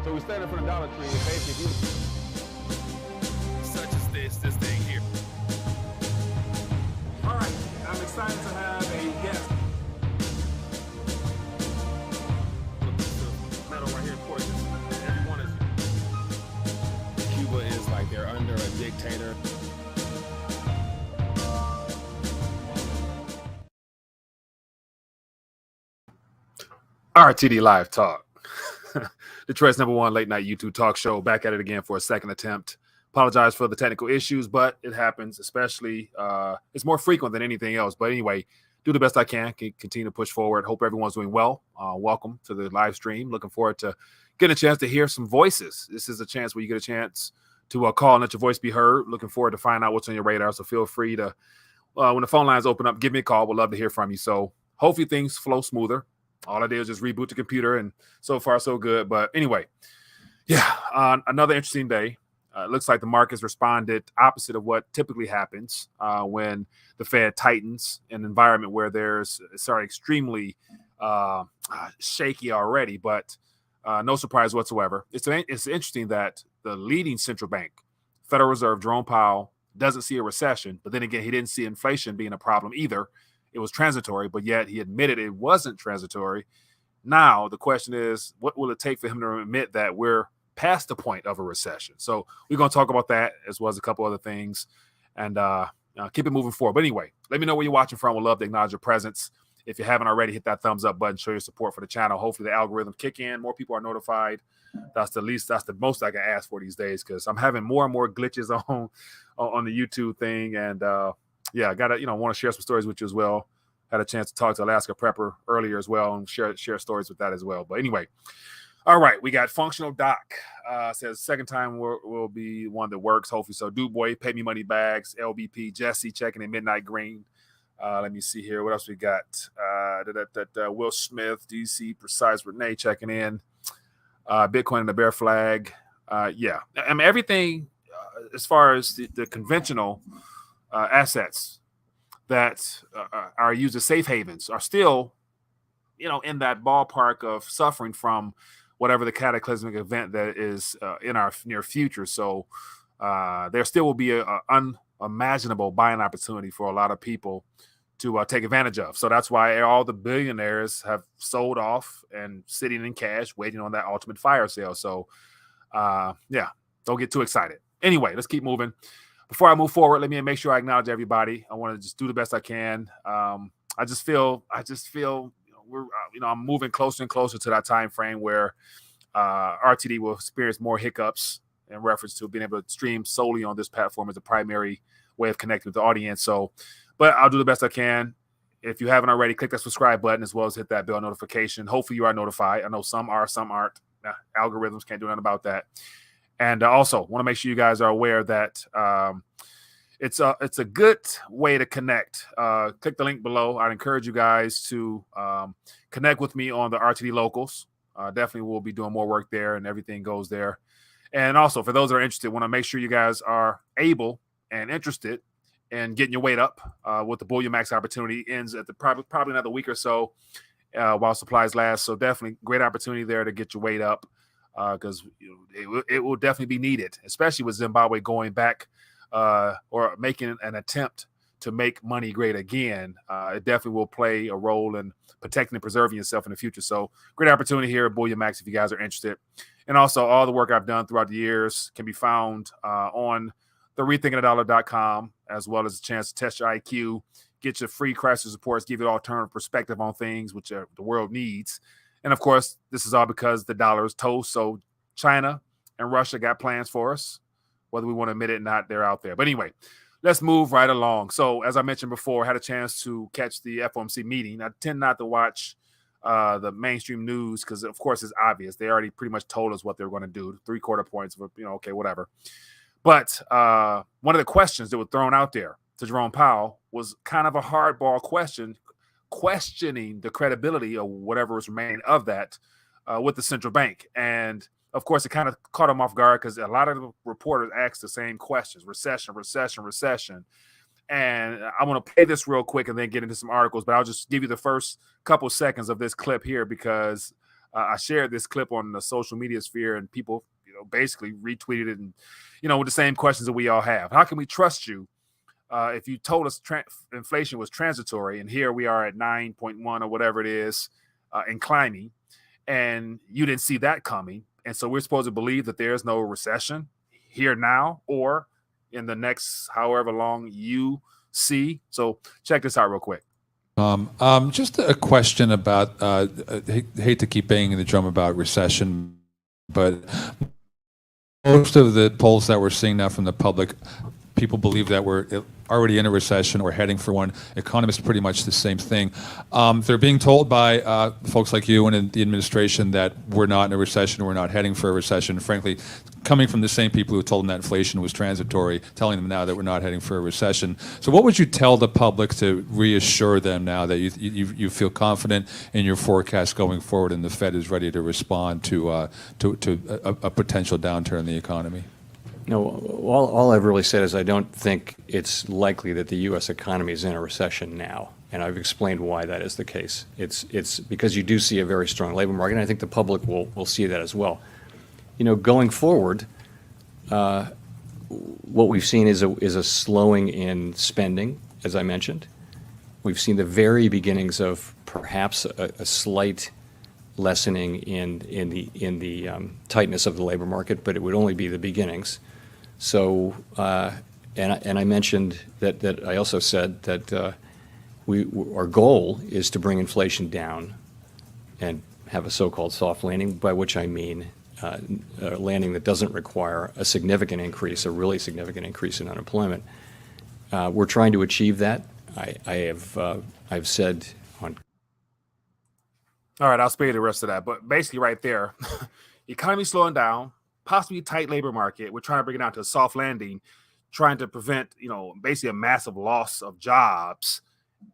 So we stand in front of Dollar Tree and basically, such as this thing here. All right, I'm excited to have a guest. Metal right here, of course. Everyone is. Cuba is like they're under a dictator. RTD Live Talk. Detroit's #1 late night YouTube talk show. Back at it again for a second attempt. Apologize for the technical issues, but it happens, especially it's more frequent than anything else. But anyway, do the best I can continue to push forward. Hope everyone's doing well. Welcome to the live stream. Looking forward to getting a chance to hear some voices. This is a chance where you get a chance to call and let your voice be heard. Looking forward to find out what's on your radar. So feel free to, when the phone lines open up, give me a call. We'd love to hear from you. So hopefully things flow smoother. All I did was just reboot the computer, and so far so good. But anyway, yeah, another interesting day. It looks like the markets responded opposite of what typically happens when the Fed tightens in an environment where it's extremely shaky already, but no surprise whatsoever. It's interesting that the leading central bank, Federal Reserve, Jerome Powell, doesn't see a recession, but then again, he didn't see inflation being a problem either. It was transitory, but yet he admitted it wasn't transitory. Now, the question is, what will it take for him to admit that we're past the point of a recession? So we're going to talk about that as well as a couple other things and keep it moving forward. But anyway, let me know where you're watching from. We'd love to acknowledge your presence. If you haven't already, hit that thumbs up button, show your support for the channel. Hopefully the algorithm kick in. More people are notified. That's the most I can ask for these days because I'm having more and more glitches on the YouTube thing. And yeah, I gotta, want to share some stories with you as well. Had a chance to talk to Alaska Prepper earlier as well and share stories with that as well. But anyway, all right, we got Functional Doc. Says second time will be one that works, hopefully. So Duboy, Pay Me Money Bags, LBP, Jesse checking in Midnight Green. Let me see here. What else we got? Will Smith, DC, Precise, Renee checking in. Bitcoin and the Bear Flag. Yeah, I mean, everything as far as the conventional assets that are used as safe havens are still, in that ballpark of suffering from whatever the cataclysmic event that is in our near future. So there still will be an unimaginable buying opportunity for a lot of people to take advantage of. So that's why all the billionaires have sold off and sitting in cash, waiting on that ultimate fire sale. So yeah, don't get too excited. Anyway, let's keep moving. Before I move forward, let me make sure I acknowledge everybody. I want to just do the best I can. I just feel we're I'm moving closer and closer to that time frame where RTD will experience more hiccups in reference to being able to stream solely on this platform as a primary way of connecting with the audience. So, but I'll do the best I can. If you haven't already, click that subscribe button as well as hit that bell notification. Hopefully you are notified. I know some are, some aren't. Algorithms can't do nothing about that. And also want to make sure you guys are aware that it's a good way to connect. Click the link below. I'd encourage you guys to connect with me on the RTD Locals. Definitely will be doing more work there and everything goes there. And also for those that are interested, want to make sure you guys are able and interested in getting your weight up with the Bullion Max opportunity. Ends at probably another week or so while supplies last. So definitely great opportunity there to get your weight up. Because it will definitely be needed, especially with Zimbabwe going back or making an attempt to make money great again. It definitely will play a role in protecting and preserving yourself in the future. So great opportunity here at Bullion Max if you guys are interested. And also all the work I've done throughout the years can be found on the rethinkingthedollar.com, as well as a chance to test your IQ, get your free crisis reports, give you an alternative perspective on things which the world needs. And, of course, this is all because the dollar is toast. So China and Russia got plans for us. Whether we want to admit it or not, they're out there. But anyway, let's move right along. So as I mentioned before, I had a chance to catch the FOMC meeting. I tend not to watch the mainstream news because, of course, it's obvious. They already pretty much told us what they were going to do. 3/4 points, okay, whatever. But one of the questions that were thrown out there to Jerome Powell was kind of a hardball question, questioning the credibility of whatever was remaining of that with the central bank. And of course, it kind of caught him off guard because a lot of the reporters asked the same questions: recession. And I want to play this real quick and then get into some articles, but I'll just give you the first couple seconds of this clip here because I shared this clip on the social media sphere, and people, basically retweeted it, and with the same questions that we all have. How can we trust you if you told us inflation was transitory, and here we are at 9.1 or whatever it is, and climbing, and you didn't see that coming, and so we're supposed to believe that there's no recession here now or in the next however long you see? So check this out real quick. Just a question about, hate to keep banging the drum about recession, but most of the polls that we're seeing now from the public, people believe that we're already in a recession or heading for one. Economists pretty much the same thing. They're being told by folks like you and in the administration that we're not in a recession, we're not heading for a recession. Frankly, coming from the same people who told them that inflation was transitory, telling them now that we're not heading for a recession. So what would you tell the public to reassure them now that you feel confident in your forecast going forward and the Fed is ready to respond to a potential downturn in the economy? No, all I've really said is I don't think it's likely that the U.S. economy is in a recession now, and I've explained why that is the case. It's because you do see a very strong labor market, and I think the public will see that as well. Going forward, what we've seen is a slowing in spending, as I mentioned. We've seen the very beginnings of perhaps a slight lessening in the tightness of the labor market, but it would only be the beginnings. So, and I mentioned that I also said that our goal is to bring inflation down and have a so-called soft landing, by which I mean a landing that doesn't require a significant increase, a really significant increase in unemployment. We're trying to achieve that. I've said on. All right, I'll spare you the rest of that. But basically right there, economy slowing down, possibly tight labor market. We're trying to bring it down to a soft landing, trying to prevent, basically a massive loss of jobs.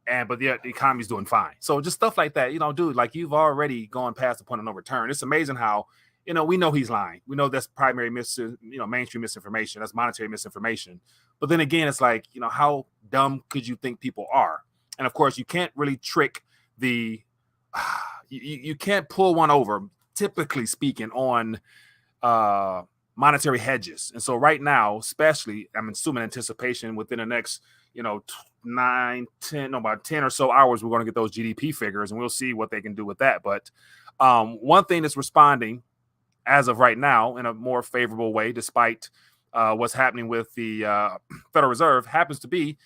But the economy's doing fine. So just stuff like that, dude, like you've already gone past the point of no return. It's amazing how, we know he's lying. We know that's primary mainstream misinformation. That's monetary misinformation. But then again, it's like, how dumb could you think people are? And of course, you can't really trick you can't pull one over, typically speaking, on monetary hedges. And so right now, especially, I'm assuming anticipation within the next, about 10 or so hours, we're going to get those GDP figures, and we'll see what they can do with that. But one thing that's responding as of right now in a more favorable way, despite what's happening with the Federal Reserve, happens to be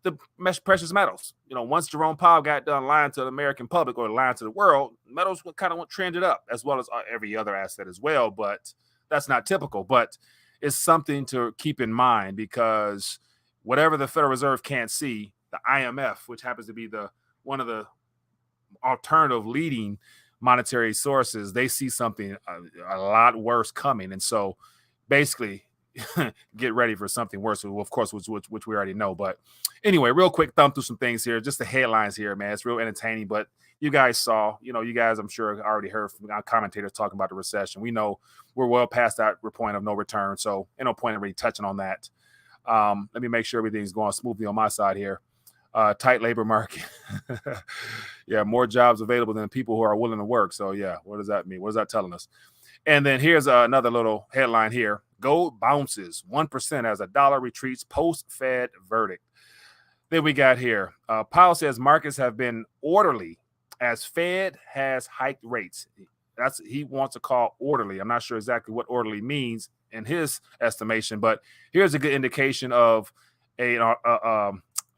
the precious metals. Once Jerome Powell got done lying to the American public or lying to the world, metals kind of trended up, as well as every other asset as well. But that's not typical. But it's something to keep in mind, because whatever the Federal Reserve can't see, the IMF, which happens to be one of the alternative leading monetary sources, they see something a lot worse coming. And so basically, get ready for something worse, of course, which we already know. But anyway, real quick thumb through some things here, just the headlines here, man. It's real entertaining. But you guys saw, you guys, I'm sure, already heard from our commentators talking about the recession. We know we're well past that point of no return, so ain't no point in really touching on that. Let me make sure everything's going smoothly on my side here. Tight labor market. Yeah, more jobs available than people who are willing to work. So yeah, what does that mean? What is that telling us? And then here's another little headline here. Gold bounces 1% as a dollar retreats post-Fed verdict. Then we got here. Powell says markets have been orderly as Fed has hiked rates. He wants to call orderly. I'm not sure exactly what orderly means in his estimation, but here's a good indication of a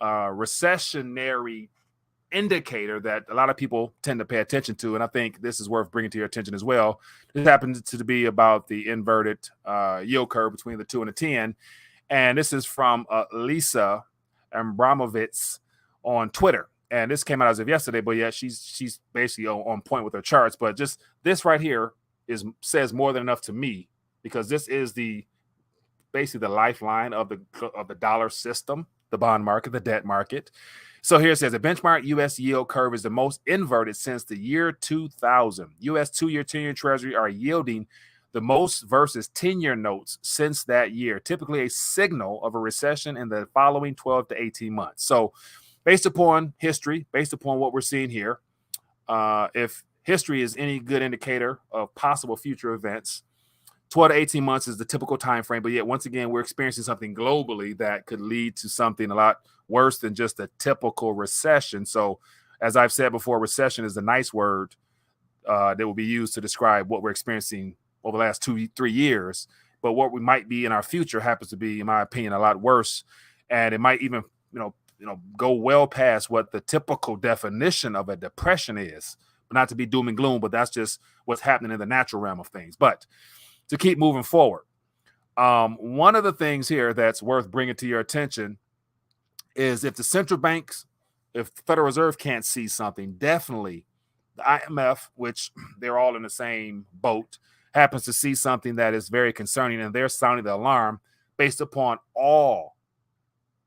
recessionary indicator that a lot of people tend to pay attention to, and I think this is worth bringing to your attention as well. This happens to be about the inverted yield curve between the 2 and the 10, and this is from Lisa Abramovitz on Twitter, and this came out as of yesterday. But yeah, she's basically on point with her charts. But just this right here says more than enough to me, because this is basically the lifeline of the dollar system, the bond market, the debt market. So here it says, a benchmark U.S. yield curve is the most inverted since the year 2000. U.S. 2-year, 10-year Treasury are yielding the most versus 10-year notes since that year, typically a signal of a recession in the following 12 to 18 months. So based upon history, based upon what we're seeing here, if history is any good indicator of possible future events, 12 to 18 months is the typical time frame. But yet, once again, we're experiencing something globally that could lead to something a lot worse than just a typical recession. So, as I've said before, recession is a nice word that will be used to describe what we're experiencing over the last 2-3 years. But what we might be in our future happens to be, in my opinion, a lot worse, and it might even, go well past what the typical definition of a depression is. But not to be doom and gloom, but that's just what's happening in the natural realm of things. But to keep moving forward, one of the things here that's worth bringing to your attention is if the central banks, if the Federal Reserve can't see something, definitely the IMF, which they're all in the same boat, happens to see something that is very concerning, and they're sounding the alarm based upon all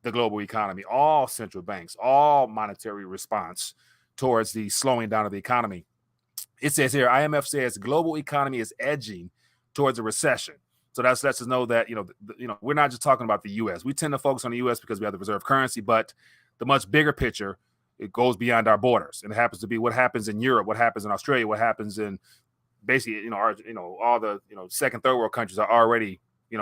the global economy, all central banks, all monetary response towards the slowing down of the economy. It says here, IMF says global economy is edging towards a recession. So that lets us know that, we're not just talking about the U.S. We tend to focus on the U.S. because we have the reserve currency, but the much bigger picture, it goes beyond our borders. And it happens to be what happens in Europe, what happens in Australia, what happens in basically, all the, second, third world countries are already,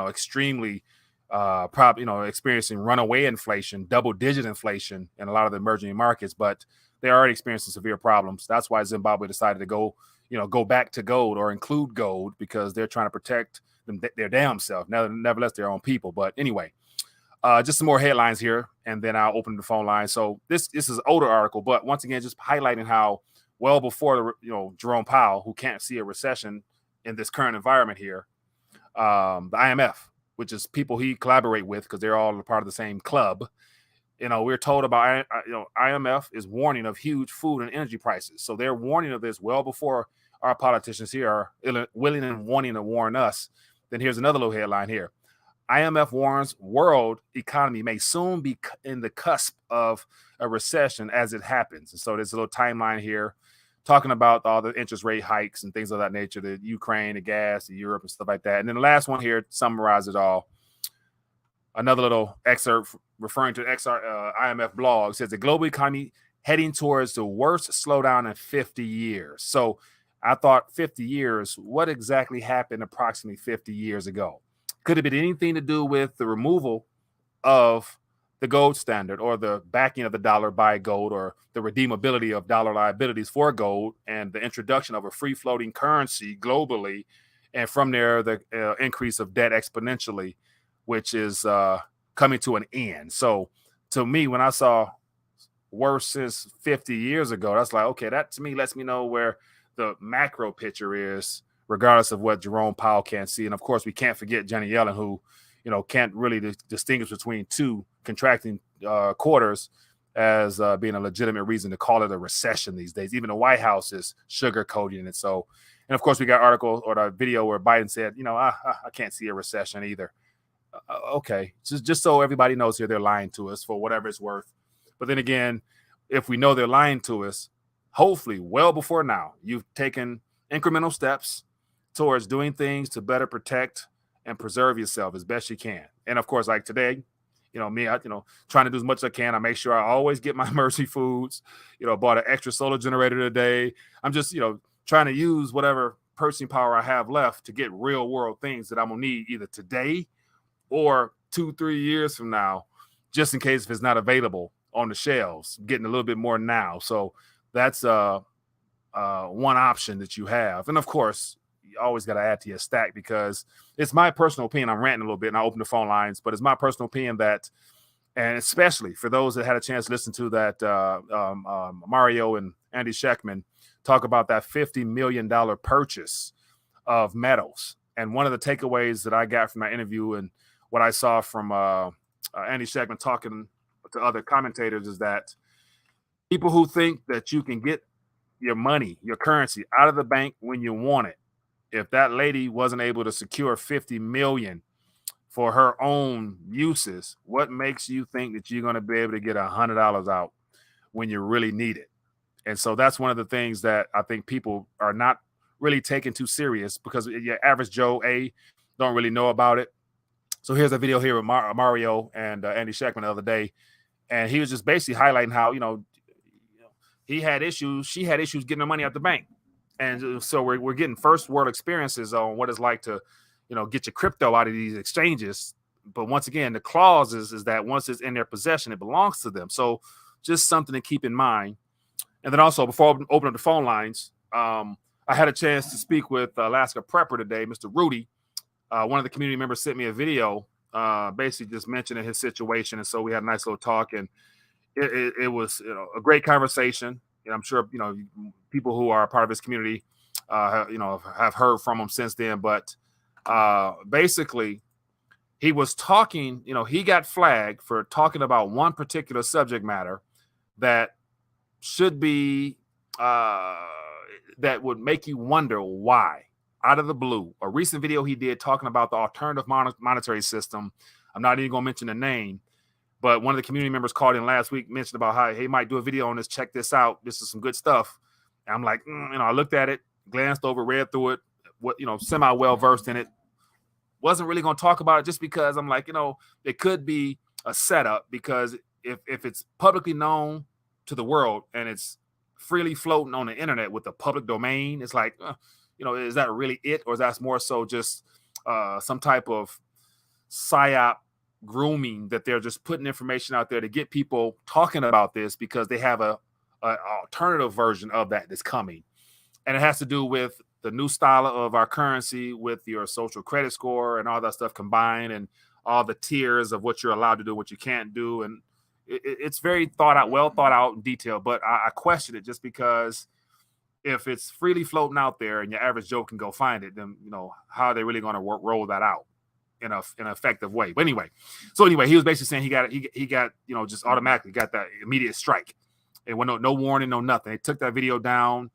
extremely experiencing runaway inflation, double-digit inflation in a lot of the emerging markets, but they're already experiencing severe problems. That's why Zimbabwe decided to go back to gold or include gold, because they're trying to protect their damn self. Nevertheless, their own people. But anyway, just some more headlines here, and then I'll open the phone line. So this is an older article, but once again, just highlighting how well before Jerome Powell, who can't see a recession in this current environment here, the IMF, which is people he collaborate with because they're all a part of the same club. We're told about, IMF is warning of huge food and energy prices. So they're warning of this well before our politicians here are willing and wanting to warn us. Then here's another little headline here. IMF warns world economy may soon be in the cusp of a recession as it happens. And so there's a little timeline here talking about all the interest rate hikes and things of that nature, the Ukraine, the gas, the Europe and stuff like that. And then the last one here summarizes it all. Another little excerpt referring to IMF blog says the global economy heading towards the worst slowdown in 50 years. So I thought 50 years, what exactly happened approximately 50 years ago? Could it be anything to do with the removal of the gold standard or the backing of the dollar by gold or the redeemability of dollar liabilities for gold and the introduction of a free floating currency globally? And from there, the increase of debt exponentially, which is coming to an end. So to me, when I saw worse since 50 years ago, that's like, okay, that to me lets me know where the macro picture is, regardless of what Jerome Powell can't see. And of course, we can't forget Janet Yellen, who, can't really distinguish between two contracting quarters as being a legitimate reason to call it a recession these days. Even the White House is sugarcoating it. So, and of course, we got article or the video where Biden said, I can't see a recession either. Okay, just so everybody knows here, they're lying to us for whatever it's worth. But then again, if we know they're lying to us, hopefully well before now, you've taken incremental steps towards doing things to better protect and preserve yourself as best you can. And of course, like today, me, trying to do as much as I can. I make sure I always get my emergency foods, bought an extra solar generator today. I'm just, trying to use whatever purchasing power I have left to get real world things that I'm going to need either today or 2-3 years from now, just in case if it's not available on the shelves, getting a little bit more now. So that's one option that you have. And of course, you always got to add to your stack, because it's my personal opinion. I'm ranting a little bit and I open the phone lines, but it's my personal opinion that, and especially for those that had a chance to listen to that Mario and Andy Scheckman talk about that $50 million purchase of metals. And one of the takeaways that I got from that interview and what I saw from Andy Scheckman talking to other commentators is that people who think that you can get your money, your currency out of the bank when you want it, if that lady wasn't able to secure $50 million for her own uses, what makes you think that you're going to be able to get $100 out when you really need it? And so that's one of the things that I think people are not really taking too serious, because your average Joe don't really know about it. So here's a video here with Mario and Andy Scheckman the other day, and he was just basically highlighting how she had issues getting her money out the bank. And so we're getting first world experiences on what it's like to, get your crypto out of these exchanges. But once again, the clause is that once it's in their possession, it belongs to them. So just something to keep in mind. And then also, before I open up the phone lines, I had a chance to speak with Alaska Prepper today, Mr. Rudy. One of the community members sent me a video, basically just mentioning his situation. And so we had a nice little talk, and it was a great conversation. And I'm sure, people who are a part of his community, have heard from him since then. But basically, he was talking, he got flagged for talking about one particular subject matter that should be that would make you wonder why, out of the blue. A recent video he did talking about the alternative monetary system. I'm not even going to mention the name, but one of the community members called in last week, mentioned about how he might do a video on this. Check this out. This is some good stuff. And I'm like, I looked at it, glanced over, read through it, semi well versed in it. Wasn't really going to talk about it just because I'm like, it could be a setup, because if it's publicly known to the world and it's freely floating on the internet with the public domain, it's like, is that really it? Or is that more so just some type of psyop grooming that they're just putting information out there to get people talking about this because they have a alternative version of that that's coming. And it has to do with the new style of our currency with your social credit score and all that stuff combined, and all the tiers of what you're allowed to do, what you can't do. And it's very well thought out in detail, but I question it just because if it's freely floating out there and your average Joe can go find it, then, how are they really going to roll that out in an effective way? But anyway, he was basically saying he got, just automatically got that immediate strike. It went no warning, no nothing. They took that video down,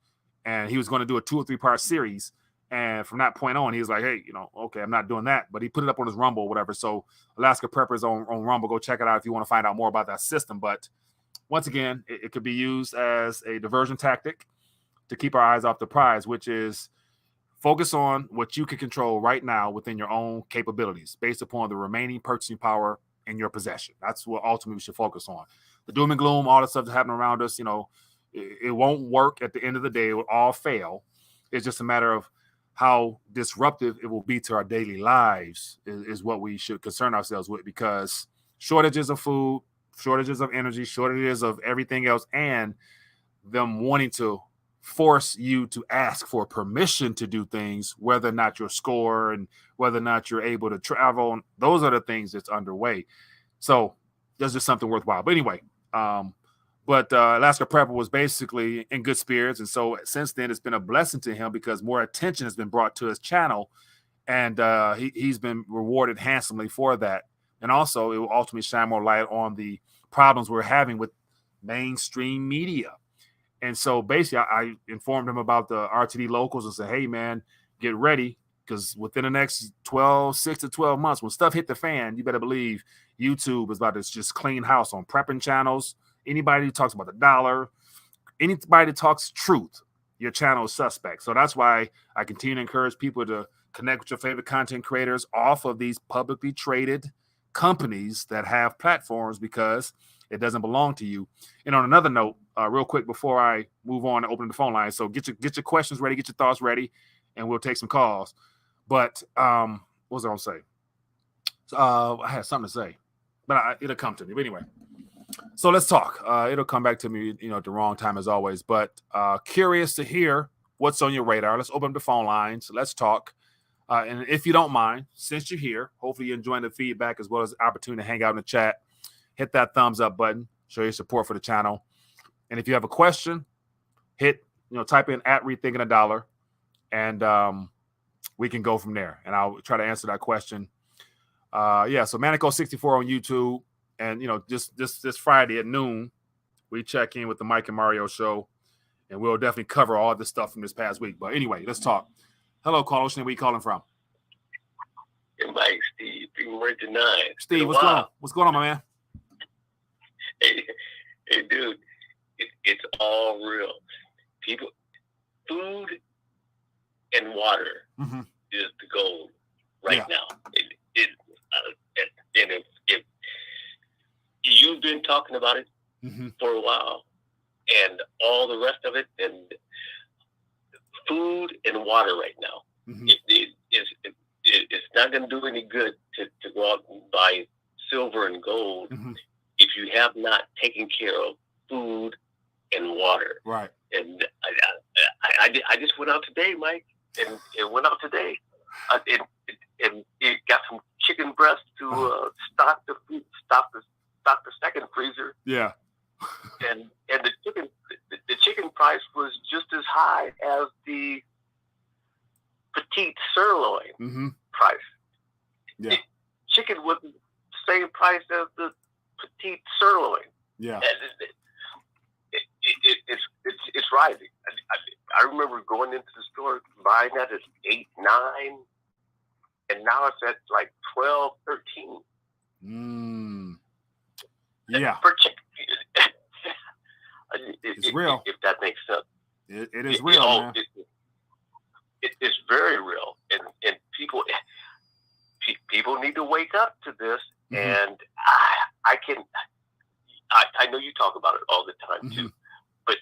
and he was going to do a 2 or 3 part series. And from that point on, he was like, hey, okay, I'm not doing that. But he put it up on his Rumble or whatever. So Alaska Prepper's on Rumble. Go check it out if you want to find out more about that system. But once again, it could be used as a diversion tactic to keep our eyes off the prize, which is focus on what you can control right now within your own capabilities based upon the remaining purchasing power in your possession. That's what ultimately we should focus on. The doom and gloom, all the stuff that's happening around us, it won't work at the end of the day. It will all fail. It's just a matter of how disruptive it will be to our daily lives is what we should concern ourselves with, because shortages of food, shortages of energy, shortages of everything else, and them wanting to force you to ask for permission to do things, whether or not your score and whether or not you're able to travel. Those are the things that's underway. So that's just something worthwhile. But anyway, Alaska Prepper was basically in good spirits. And so since then, it's been a blessing to him because more attention has been brought to his channel, and he's been rewarded handsomely for that. And also, it will ultimately shine more light on the problems we're having with mainstream media. And so basically, I informed him about the RTD locals and said, hey, man, get ready, because within the next 6 to 12 months, when stuff hit the fan, you better believe YouTube is about to just clean house on prepping channels. Anybody who talks about the dollar, anybody that talks truth, your channel is suspect. So that's why I continue to encourage people to connect with your favorite content creators off of these publicly traded companies that have platforms, because it doesn't belong to you. And on another note, real quick before I move on and open the phone line, so get your questions ready, get your thoughts ready, and we'll take some calls. But what was I going to say? I had something to say, but it'll come to me. But anyway, so let's talk. It'll come back to me, at the wrong time as always. But curious to hear what's on your radar. Let's open up the phone lines. Let's talk. And if you don't mind, since you're here, hopefully you're enjoying the feedback as well as the opportunity to hang out in the chat. Hit that thumbs up button. Show your support for the channel. And if you have a question, type in @rethinking a dollar, and we can go from there. And I'll try to answer that question. So Manico64 on YouTube. And, just this Friday at noon, we check in with the Mike and Mario show, and we'll definitely cover all this stuff from this past week. But anyway, let's talk. Hello, caller. Where you calling from? Hey, Mike, Steve, Emerging 9. Steve, what's going on? What's going on, my man? Hey, dude, it's all real. People, food and water is the goal right now. And if you've been talking about it for a while, and all the rest of it, and food and water right now. Mhm. It's not going to do any good to go out and buy silver and gold Mhm. if you have not taken care of food and water. Right. And I just went out today, Mike, and it went out today. And it got some chicken breast to stock the second freezer. Yeah. And the chicken price was just as high as the petite sirloin Mm-hmm. price. Yeah. Chicken was the same price as the petite sirloin. Yeah. And it's rising. I remember going into the store buying that at $8, $9, and now it's at like $12, $13. Yeah. Per chicken. It's real. If that makes sense. It is real, man. It's very real, and people need to wake up to this. Mhm. And I know you talk about it all the time too, but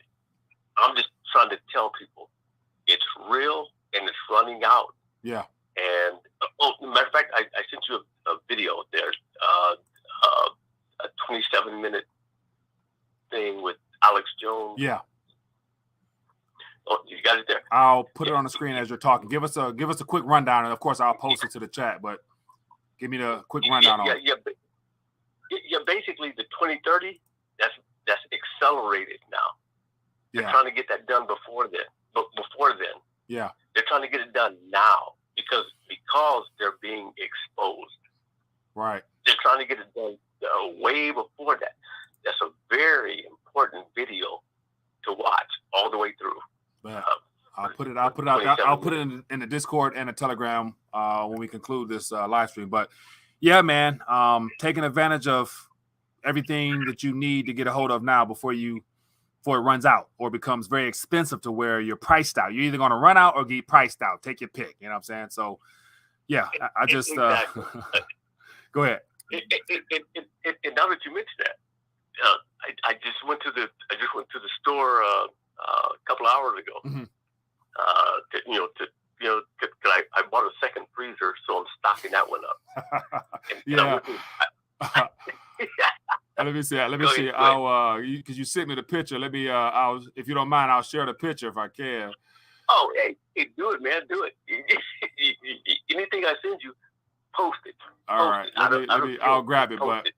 I'm just trying to tell people it's real and it's running out. Yeah. And matter of fact, I sent you a video there, a 27-minute thing with Alex Jones. Yeah. Oh, you got it there. I'll put it on the screen as you're talking. Give us a quick rundown, and of course I'll post it to the chat. But give me the quick rundown on it. Yeah. Basically, the 2030 that's accelerated now. They're Yeah. trying to get that done before then. But before then, Yeah. they're trying to get it done now because they're being exposed. Right. They're trying to get it done way before that. That's a very important video to watch all the way through. But I'll put it out. I'll put it in the Discord and the Telegram when we conclude this live stream. But yeah, man, taking advantage of everything that you need to get a hold of now before it runs out or becomes very expensive to where you're priced out. You're either going to run out or get priced out. Take your pick. You know what I'm saying? So yeah, I just Exactly. Go ahead. And now that you mentioned that, I just went to the store a couple hours ago. Mm-hmm. I bought a second freezer, so I'm stocking that one up. Yeah. Let me see. Go ahead. I'll because you sent me the picture. Let me if you don't mind, I'll share the picture if I can. Oh, hey, do it, man, do it. Anything I send you, post it. All right, I'll grab it. But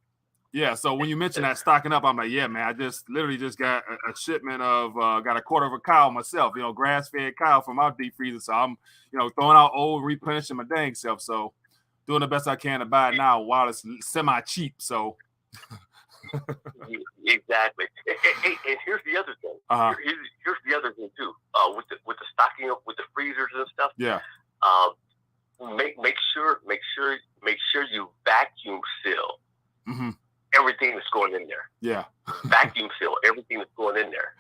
yeah, so when you mentioned that stocking up, I'm like, yeah, man, I just literally got a shipment of got a quarter of a cow myself, grass-fed cow from our deep freezer. So I'm, throwing out old, replenishing my dang self. So doing the best I can to buy it now while it's semi-cheap. So exactly. And here's the other thing. Here's the other thing too. With the stocking up with the freezers and stuff. Yeah. Make sure you vacuum seal Mm-hmm. everything that's going in there. Yeah. Vacuum seal everything that's going in there.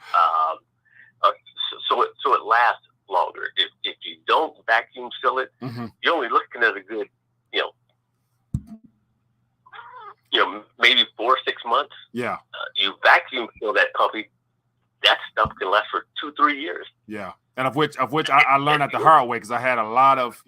So it lasts longer. If you don't vacuum seal it, Mm-hmm. you're only looking at a good, maybe 4 or 6 months. Yeah. You vacuum seal that puppy, that stuff can last for 2-3 years. Yeah. And of which I learned that the hard way because I had a lot of,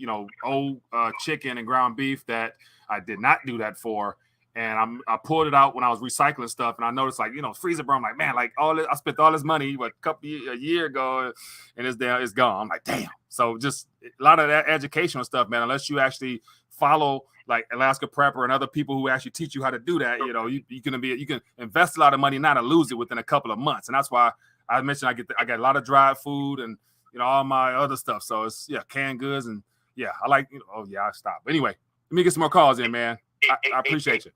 old chicken and ground beef that I did not do that for. And I pulled it out when I was recycling stuff, and I noticed freezer burn. I'm like, man, I spent all this money a year ago, and it's gone. I'm like, damn. So just a lot of that educational stuff, man. Unless you actually follow like Alaska Prepper and other people who actually teach you how to do that, you can invest a lot of money not to lose it within a couple of months. And that's why I mentioned I got a lot of dried food and all my other stuff. So it's canned goods and I like I stopped. But anyway, let me get some more calls in, man. I appreciate you.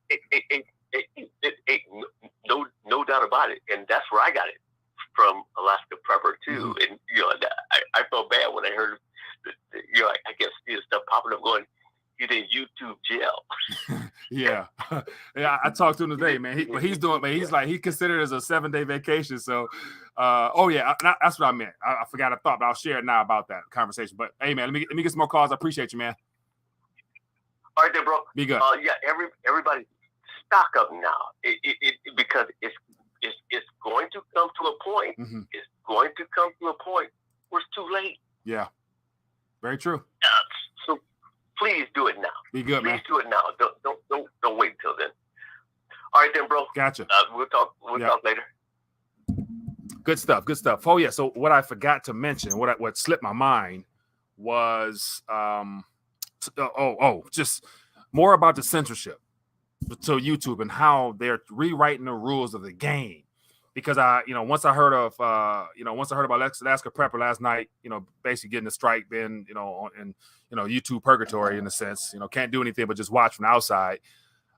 No doubt about it, and that's where I got it from, Alaska Prepper too. Mm-hmm. And I felt bad when I heard, I kept seeing stuff popping up going, "You did YouTube jail." Yeah, I talked to him today, man. He's doing, man. He's like he considered it as a 7-day vacation. So, that's what I meant. I forgot a thought, but I'll share it now about that conversation. But hey, man, let me get some more calls. I appreciate you, man. All right, then, bro. Be good. Everybody, stock up now. Because it's going to come to a point. Mm-hmm. It's going to come to a point where it's too late. Yeah. Very true. So please do it now. Be good, Please man. do it now. Don't wait till then. All right then, bro. Gotcha. We'll talk later. Good stuff. Good stuff. Oh yeah. So what I forgot to mention, what slipped my mind was just more about the censorship to YouTube and how they're rewriting the rules of the game. Because once I heard about Alaska Prepper last night, basically getting a strike, being in YouTube purgatory in a sense, can't do anything but just watch from the outside.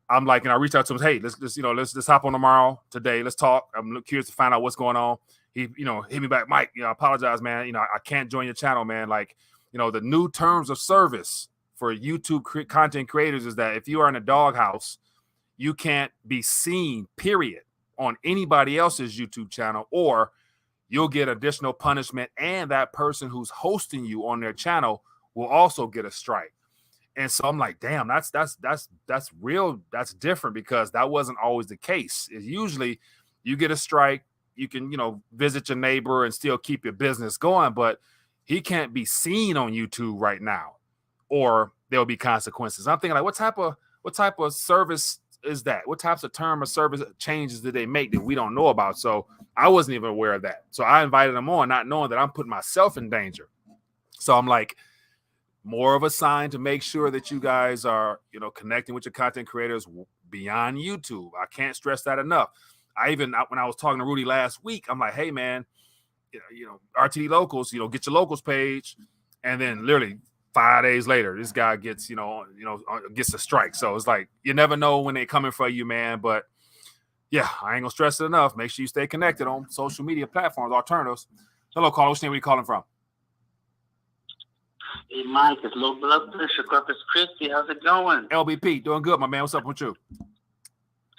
I'm like, I reached out to him, hey, let's hop on tomorrow, today, let's talk. I'm curious to find out what's going on. He hit me back, Mike, I apologize, man. I can't join your channel, man. Like, the new terms of service for YouTube content creators is that if you are in a doghouse, you can't be seen, period, on anybody else's YouTube channel, or you'll get additional punishment, and that person who's hosting you on their channel will also get a strike. And so I'm like, damn, that's real. That's different, because that wasn't always the case. It's usually you get a strike, you can, visit your neighbor and still keep your business going, but he can't be seen on YouTube right now, or there'll be consequences. I'm thinking, like, what type of service is that? What types of term of service changes did they make that we don't know about? So I wasn't even aware of that. So I invited them on, not knowing that I'm putting myself in danger. So I'm like, more of a sign to make sure that you guys are, connecting with your content creators beyond YouTube. I can't stress that enough. When I was talking to Rudy last week, I'm like, hey man, RTD locals, get your locals page. And then literally 5 days later, this guy gets, gets a strike. So it's like, you never know when they're coming for you, man. But yeah, I ain't gonna stress it enough. Make sure you stay connected on social media platforms, alternatives. Hello, caller. What's your name? Where you calling from? Hey, Mike, it's low blood pressure, Corpus Christi. How's it going? LBP, doing good, my man. What's up with you?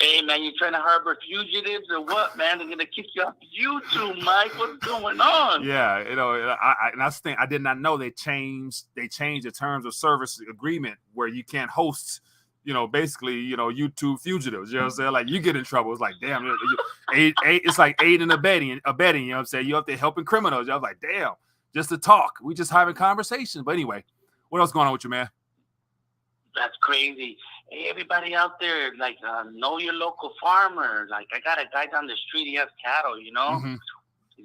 Hey, man, you trying to harbor fugitives or what, man? They're going to kick you off YouTube, Mike. What's going on? Yeah, and that's the thing. I did not know they changed the terms of service agreement where you can't host, basically, YouTube fugitives. You know what I'm saying? Like, you get in trouble. It's like, damn, it's like aid and abetting, you know what I'm saying? You have to helping criminals. I was like, damn, just to talk. We just having conversations. But anyway, what else going on with you, man? That's crazy. Hey, everybody out there, like, know your local farmer. Like, I got a guy down the street. He has cattle, Mm-hmm.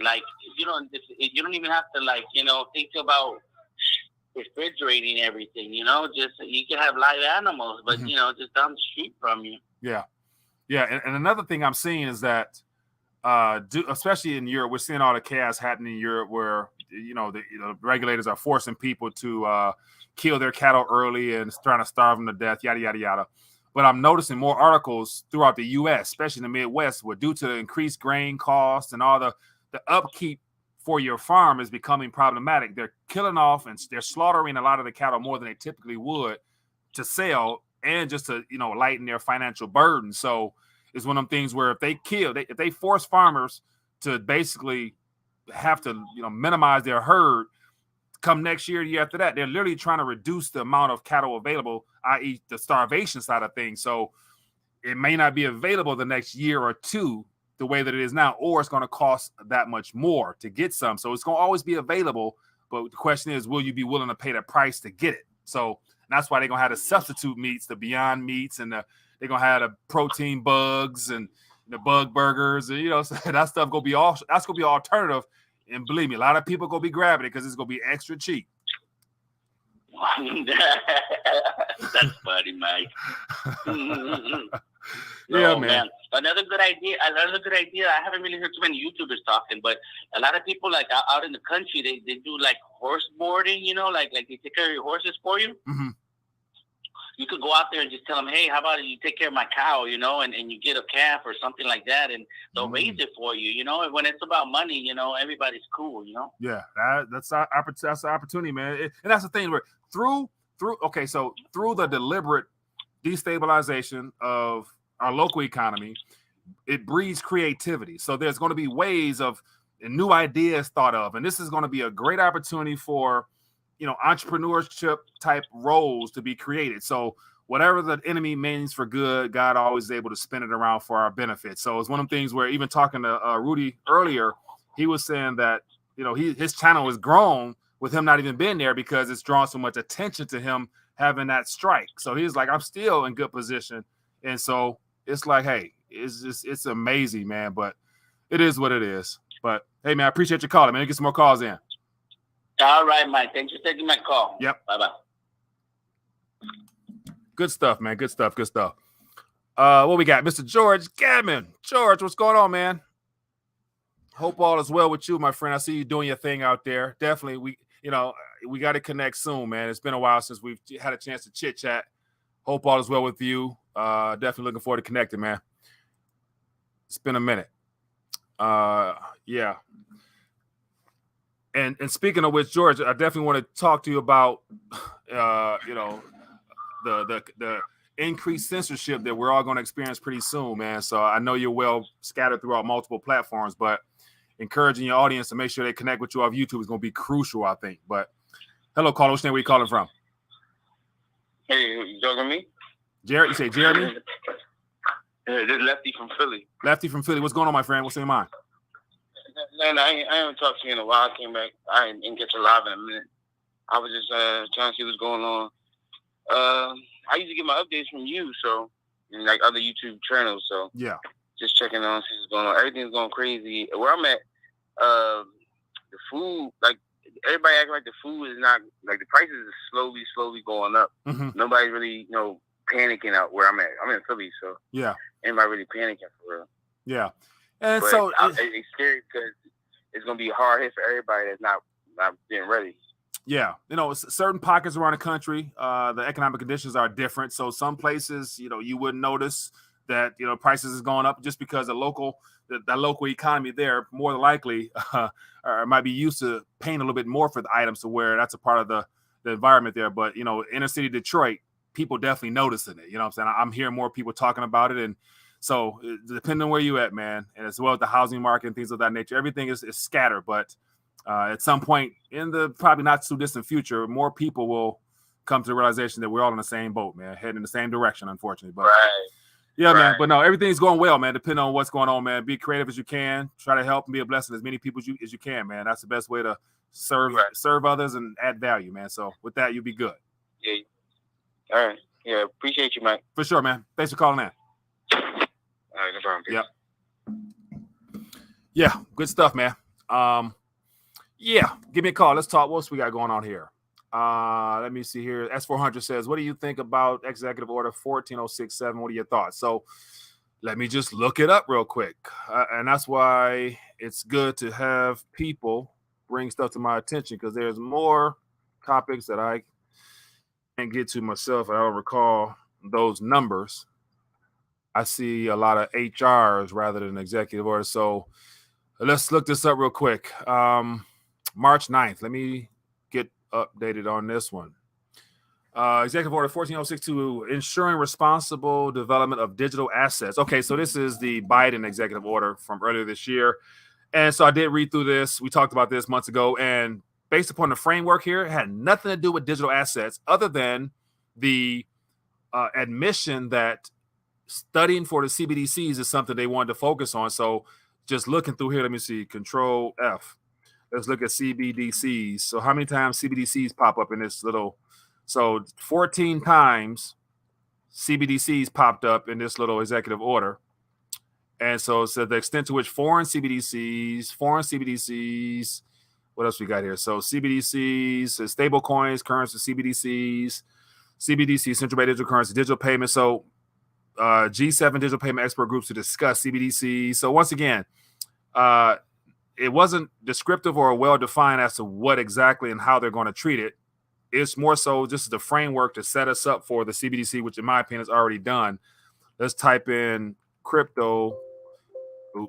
Like, you don't even have to, like, think about refrigerating everything, just you can have live animals, but, Mm-hmm. Just down the street from you. Yeah. Yeah. And another thing I'm seeing is that, especially in Europe, we're seeing all the chaos happening in Europe where, the regulators are forcing people to kill their cattle early and trying to starve them to death, yada, yada, yada. But I'm noticing more articles throughout the U.S., especially in the Midwest, where due to the increased grain costs and all the upkeep for your farm is becoming problematic. They're killing off and they're slaughtering a lot of the cattle more than they typically would to sell and just to, lighten their financial burden. So it's one of them things where if they force farmers to basically have to, minimize their herd come next year, year after that, they're literally trying to reduce the amount of cattle available, i.e. the starvation side of things. So it may not be available the next year or two the way that it is now, or it's going to cost that much more to get some. So it's going to always be available. But the question is, will you be willing to pay the price to get it? So that's why they're going to have the substitute meats, the Beyond Meats, and they're going to have the protein bugs and the bug burgers. And, so that stuff going to be alternative. And believe me, a lot of people going to be grabbing it because it's going to be extra cheap. That's funny, Mike. Yeah, man. Another good idea. I haven't really heard too many YouTubers talking, but a lot of people like out in the country, they do like horse boarding, like they take care of your horses for you. Mm-hmm. You could go out there and just tell them, hey, how about you take care of my cow, and you get a calf or something like that, and they'll raise it for you, When it's about money, everybody's cool, Yeah, that's an opportunity, man. And that's the thing where through the deliberate destabilization of our local economy, it breeds creativity. So there's going to be ways of and new ideas thought of, and this is going to be a great opportunity for entrepreneurship type roles to be created. So whatever the enemy means for good, God always is able to spin it around for our benefit. So it's one of the things where even talking to Rudy earlier, he was saying that his channel has grown with him not even being there because it's drawn so much attention to him having that strike. So he's like, I'm still in good position. And so it's like, hey, it's amazing, man. But it is what it is. But hey, man, I appreciate your calling, man. Get some more calls in. All right, Mike. Thanks for taking my call. Yep. Bye-bye. Good stuff, man. Good stuff. Good stuff. What we got? Mr. George Gammon. George, what's going on, man? Hope all is well with you, my friend. I see you doing your thing out there. Definitely, we got to connect soon, man. It's been a while since we've had a chance to chit chat. Hope all is well with you. Definitely looking forward to connecting, man. It's been a minute. Yeah. And speaking of which, George, I definitely want to talk to you about, the increased censorship that we're all going to experience pretty soon, man. So I know you're well scattered throughout multiple platforms, but encouraging your audience to make sure they connect with you off YouTube is going to be crucial, I think. But hello, caller. What's your name? Where you calling from? Hey, you talking to me? Jared, you say Jeremy? Yeah, this Lefty from Philly. Lefty from Philly. What's going on, my friend? What's in your mind? Man, I haven't talked to you in a while. I came back. I didn't get you live in a minute. I was just trying to see what's going on. I usually get my updates from you, so and like other YouTube channels. So yeah, just checking on, see what's going on. Everything's going crazy. Where I'm at, the food, like everybody acting like the food is not like the prices is slowly going up. Mm-hmm. Nobody's really, panicking out where I'm at. I'm in Philly, so yeah, anybody really panicking for real. Yeah, and but so it's scary because it's gonna be a hard hit for everybody that's not being ready. Yeah, certain pockets around the country, the economic conditions are different. So some places, you wouldn't notice that prices is going up just because the local economy there more than likely might be used to paying a little bit more for the items to where that's a part of the environment there. But inner city Detroit, people definitely noticing it. You know what I'm saying? I'm hearing more people talking about it, and so depending on where you at, man, and as well as the housing market and things of that nature, everything is scattered, but. At some point in the probably not too distant future, more people will come to the realization that we're all in the same boat, man, heading in the same direction, unfortunately. But yeah, man. But no, everything's going well, man. Depending on what's going on, man. Be creative as you can. Try to help and be a blessing to as many people as you can, man. That's the best way to serve others and add value, man. So with that, you'll be good. Yeah. All right. Yeah. Appreciate you, Mike. For sure, man. Thanks for calling in. All right. No problem. Yep. Yeah. Good stuff, man. Yeah, give me a call. Let's talk. What else we got going on here? Let me see here. S400 says, what do you think about Executive Order 14067? What are your thoughts? So let me just look it up real quick. And that's why it's good to have people bring stuff to my attention because there's more topics that I can't get to myself. I don't recall those numbers. I see a lot of HRs rather than executive orders. So let's look this up real quick. March 9th. Let me get updated on this one. Executive Order 14062, ensuring responsible development of digital assets. Okay, so this is the Biden executive order from earlier this year. And so I did read through this. We talked about this months ago. And based upon the framework here, it had nothing to do with digital assets other than the admission that studying for the CBDCs is something they wanted to focus on. So just looking through here, let me see, Control F. Let's look at CBDCs. So how many times CBDCs pop up in this little? So 14 times CBDCs popped up in this little executive order. And so it said the extent to which foreign CBDCs, what else we got here? So CBDCs, stable coins, currency, CBDCs, central bank digital currency, digital payment. So G7 digital payment expert groups to discuss CBDCs. So once again, it wasn't descriptive or well-defined as to what exactly and how they're going to treat it. It's more so just the framework to set us up for the CBDC, which in my opinion is already done. Let's type in crypto. I'm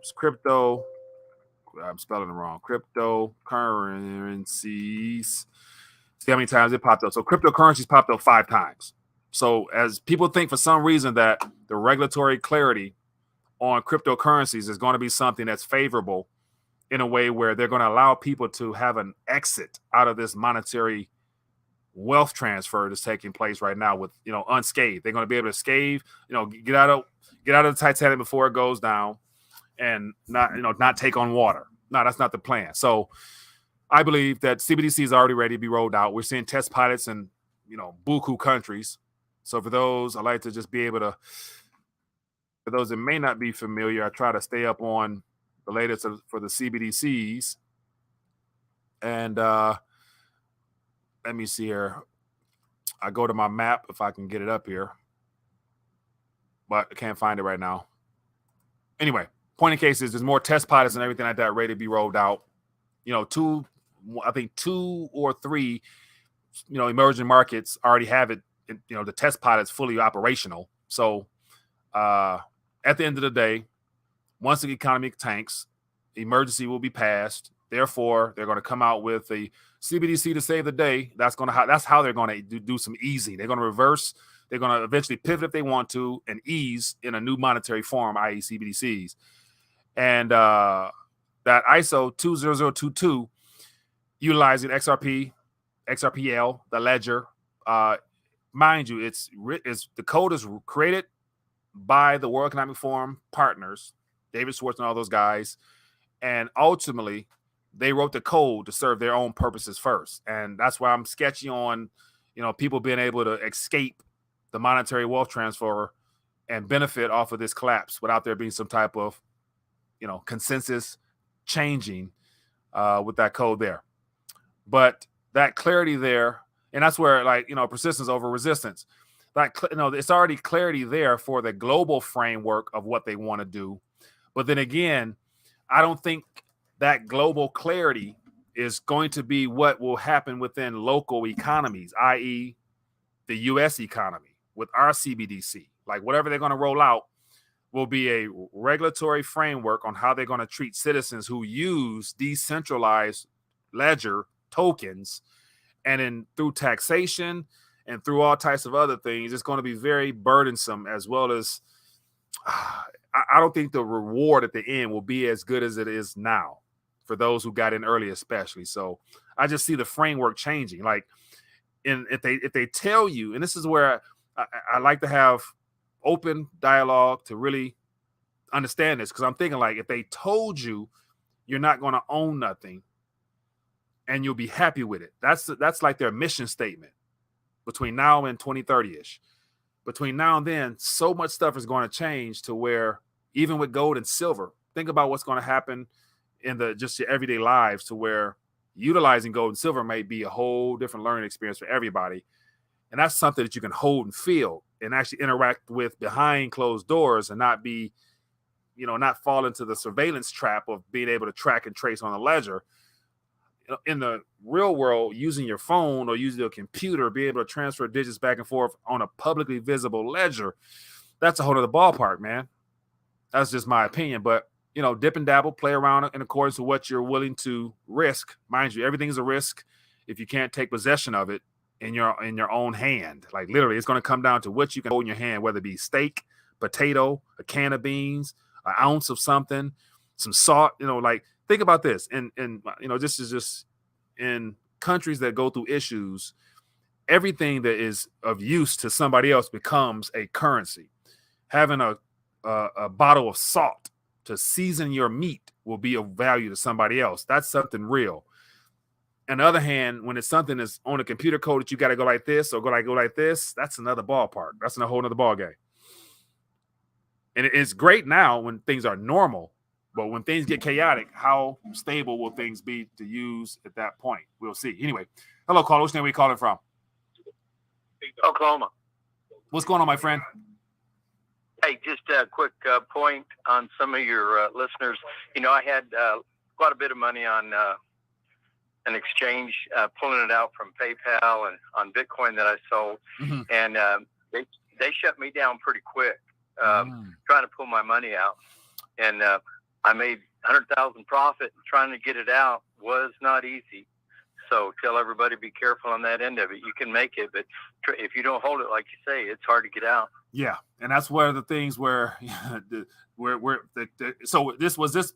spelling it wrong. Cryptocurrencies. See how many times it popped up. So cryptocurrencies popped up 5 times. So as people think for some reason that the regulatory clarity on cryptocurrencies is going to be something that's favorable in a way where they're going to allow people to have an exit out of this monetary wealth transfer that's taking place right now with, unscathed. They're going to be able to get out of the Titanic before it goes down and not take on water. No, that's not the plan. So I believe that CBDC is already ready to be rolled out. We're seeing test pilots in, buku countries. So for those, I like to just be able to, for those that may not be familiar, I try to stay up on the latest for the CBDCs. And let me see here. I go to my map if I can get it up here, but I can't find it right now. Anyway, point in case is there's more test pilots and everything like that ready to be rolled out. I think 2 or 3, emerging markets already have it. The test pilot's fully operational. So at the end of the day, once the economy tanks, emergency will be passed. Therefore, they're going to come out with a CBDC to save the day. That's how they're going to do some easing. They're going to reverse. They're going to eventually pivot if they want to and ease in a new monetary form, i.e. CBDCs. And that ISO 20022, utilizing XRPL, the ledger. Mind you, it's the code is created by the World Economic Forum partners, David Schwartz and all those guys. And ultimately, they wrote the code to serve their own purposes first. And that's why I'm sketchy on, people being able to escape the monetary wealth transfer and benefit off of this collapse without there being some type of, consensus changing with that code there. But that clarity there, and that's where persistence over resistance, it's already clarity there for the global framework of what they want to do. But then again, I don't think that global clarity is going to be what will happen within local economies, i.e. the U.S. economy with our CBDC. Like whatever they're going to roll out will be a regulatory framework on how they're going to treat citizens who use decentralized ledger tokens. And then through taxation and through all types of other things, it's going to be very burdensome, as well as I don't think the reward at the end will be as good as it is now for those who got in early, especially. So I just see the framework changing. Like, if they tell you, and this is where I like to have open dialogue to really understand this, because I'm thinking, like, if they told you you're not going to own nothing and you'll be happy with it, that's like their mission statement between now and 2030-ish. Between now and then, so much stuff is going to change to where even with gold and silver, think about what's going to happen in just your everyday lives, to where utilizing gold and silver may be a whole different learning experience for everybody. And that's something that you can hold and feel and actually interact with behind closed doors, and not be, not fall into the surveillance trap of being able to track and trace on the ledger. In the real world, using your phone or using your computer, be able to transfer digits back and forth on a publicly visible ledger, that's a whole other ballpark, man. That's just my opinion. But, dip and dabble, play around in accordance with what you're willing to risk. Mind you, everything is a risk if you can't take possession of it in your own hand. Like, literally, it's going to come down to what you can hold in your hand, whether it be steak, potato, a can of beans, an ounce of something, some salt, think about this. And this is just in countries that go through issues, everything that is of use to somebody else becomes a currency. Having a bottle of salt to season your meat will be of value to somebody else. That's something real. On the other hand, when it's something that's on a computer code that you got to go like this or go like this, that's another ballpark. That's a whole other ball game. And it's great now when things are normal. But when things get chaotic, how stable will things be to use at that point? We'll see. Anyway, hello, caller. Which name are you calling from? Oklahoma. What's going on, my friend? Hey, just a quick point on some of your listeners. I had quite a bit of money on an exchange, pulling it out from PayPal and on Bitcoin that I sold. Mm-hmm. And they shut me down pretty quick, trying to pull my money out. And I made 100,000 profit. Trying to get it out was not easy. So tell everybody, be careful on that end of it. You can make it, but if you don't hold it, like you say, it's hard to get out. Yeah, and that's where the things where so you said, was this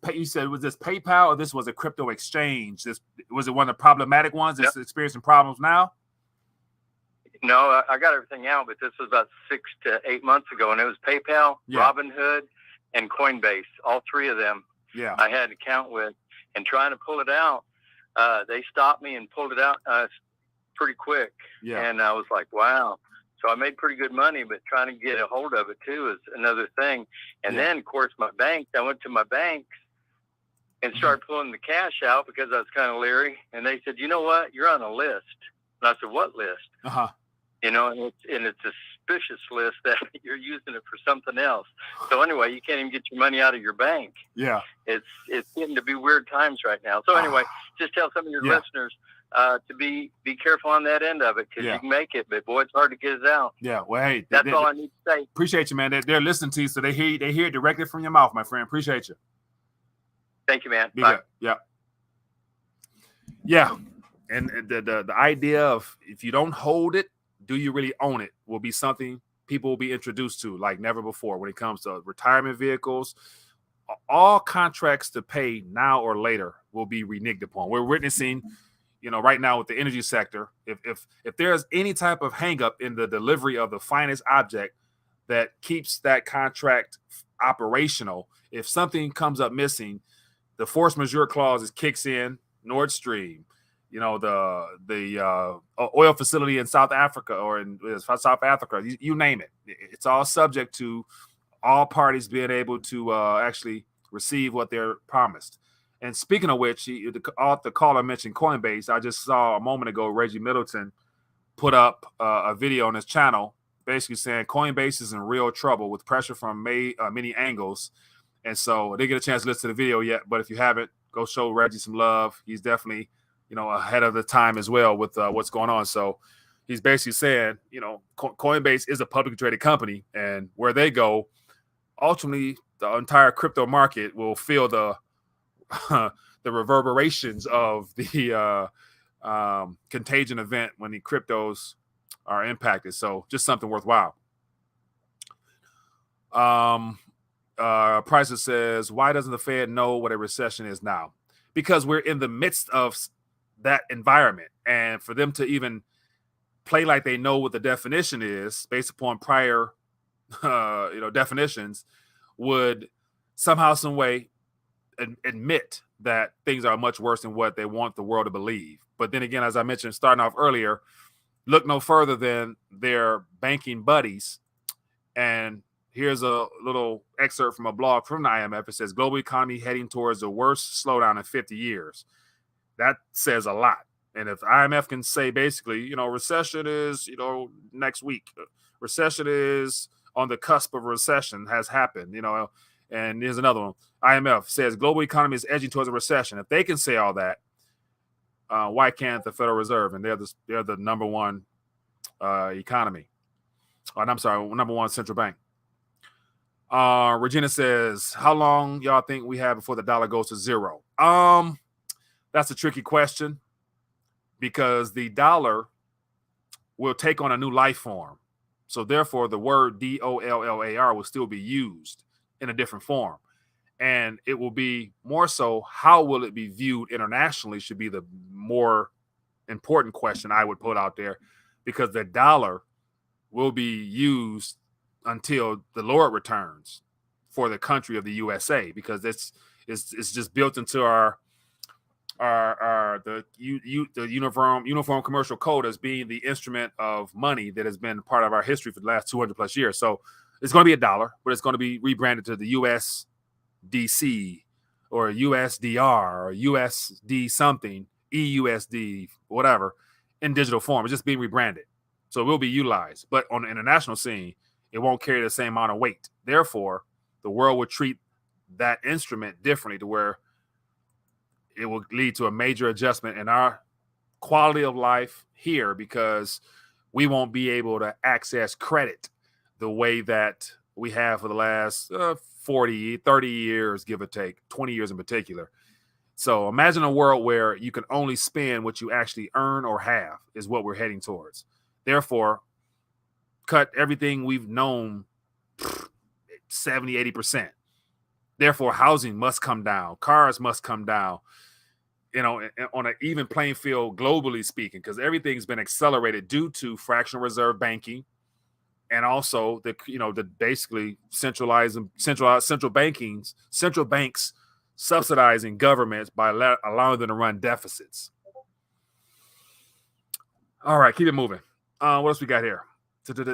PayPal or this was a crypto exchange? Was it one of the problematic ones that's experiencing problems now? No, I got everything out, but this was about 6 to 8 months ago, and it was PayPal, Robinhood, and Coinbase, all three of them. Yeah, I had an account with, and trying to pull it out. they stopped me and pulled it out pretty quick. Yeah. And I was like, wow. So I made pretty good money, but trying to get a hold of it too is another thing. And then, of course, I went to my banks and started pulling the cash out because I was kind of leery. And they said, you know what? You're on a list. And I said, what list? Uh-huh. You know, and it's a suspicious list that you're using it for something else. So anyway, you can't even get your money out of your bank. Yeah. It's getting to be weird times right now. So anyway, just tell some of your listeners to be careful on that end of it, because you can make it, but boy, it's hard to get it out. Yeah. Well, hey, that's all I need to say. Appreciate you, man. They're listening to you, so they hear it directly from your mouth, my friend. Appreciate you. Thank you, man. Be Bye. good. Yeah. Yeah. And the idea of, if you don't hold it, do you really own it, will be something people will be introduced to like never before when it comes to retirement vehicles. All contracts to pay now or later will be reneged upon. We're witnessing, right now with the energy sector, if there's any type of hangup in the delivery of the finest object that keeps that contract operational, if something comes up missing, the force majeure clause kicks in. Nord Stream, the oil facility in South Africa or in South Africa, you name it. It's all subject to all parties being able to actually receive what they're promised. And speaking of which, the caller mentioned Coinbase. I just saw a moment ago Reggie Middleton put up a video on his channel basically saying Coinbase is in real trouble with pressure from many angles. And so I didn't get a chance to listen to the video yet, but if you haven't, go show Reggie some love. He's definitely, ahead of the time as well with what's going on. So he's basically saying, Coinbase is a publicly traded company, and where they go, ultimately the entire crypto market will feel the reverberations of the contagion event when the cryptos are impacted. So just something worthwhile. Prices says, why doesn't the Fed know what a recession is now? Because we're in the midst of that environment, and for them to even play like they know what the definition is based upon prior definitions would somehow, some way admit that things are much worse than what they want the world to believe. But then again, as I mentioned starting off earlier, look no further than their banking buddies. And here's a little excerpt from a blog from the IMF. It says, global economy heading towards the worst slowdown in 50 years. That says a lot. And if IMF can say basically, recession is, next week, recession is on the cusp of recession, has happened, and here's another one. IMF says global economy is edging towards a recession. If they can say all that, why can't the Federal Reserve? And they're the number one economy. I'm sorry, number one central bank. Regina says, how long y'all think we have before the dollar goes to zero? That's a tricky question, because the dollar will take on a new life form. So therefore, the word DOLLAR will still be used in a different form. And it will be more so, how will it be viewed internationally should be the more important question I would put out there, because the dollar will be used until the Lord returns for the country of the USA, because it's just built into the uniform commercial code as being the instrument of money that has been part of our history for the last 200 plus years. So it's going to be a dollar, but it's going to be rebranded to the USDC or USDR or USD something, EUSD, whatever, in digital form. It's just being rebranded. So it will be utilized, but on the international scene, it won't carry the same amount of weight. Therefore, the world will treat that instrument differently, to where it will lead to a major adjustment in our quality of life here, because we won't be able to access credit the way that we have for the last 40, 30 years, give or take, 20 years in particular. So imagine a world where you can only spend what you actually earn or have, is what we're heading towards. Therefore, cut everything we've known 70, 80%. Therefore, housing must come down. Cars must come down, on an even playing field, globally speaking, because everything's been accelerated due to fractional reserve banking, and also the basically central banks subsidizing governments by allowing them to run deficits. All right, keep it moving. What else we got here? With the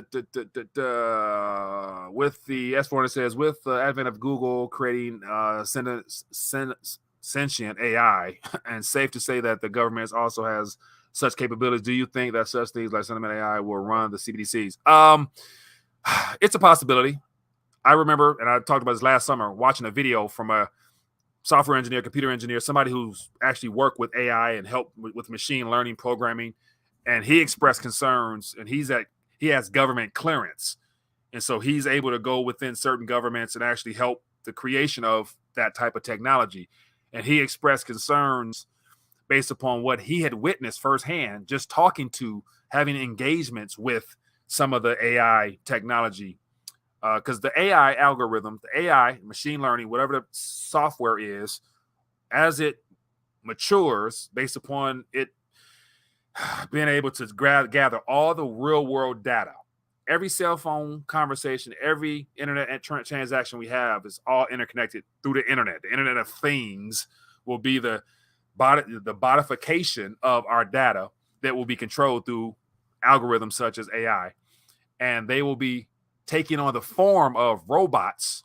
S4, it says, with the advent of Google creating sentient AI, and safe to say that the government also has such capabilities, do you think that such things like sentiment AI will run the CBDCs? It's a possibility. I remember, and I talked about this last summer, watching a video from a software engineer, computer engineer, somebody who's actually worked with AI and helped with machine learning programming. And he expressed concerns, and he has government clearance. And so he's able to go within certain governments and actually help the creation of that type of technology. And he expressed concerns based upon what he had witnessed firsthand, just talking to, having engagements with some of the AI technology. Because the AI algorithm, the AI, machine learning, whatever the software is, as it matures, based upon it being able to gather all the real world data, every cell phone conversation, every internet transaction we have is all interconnected through the internet. The Internet of Things will be the bodification of our data that will be controlled through algorithms such as AI. And they will be taking on the form of robots.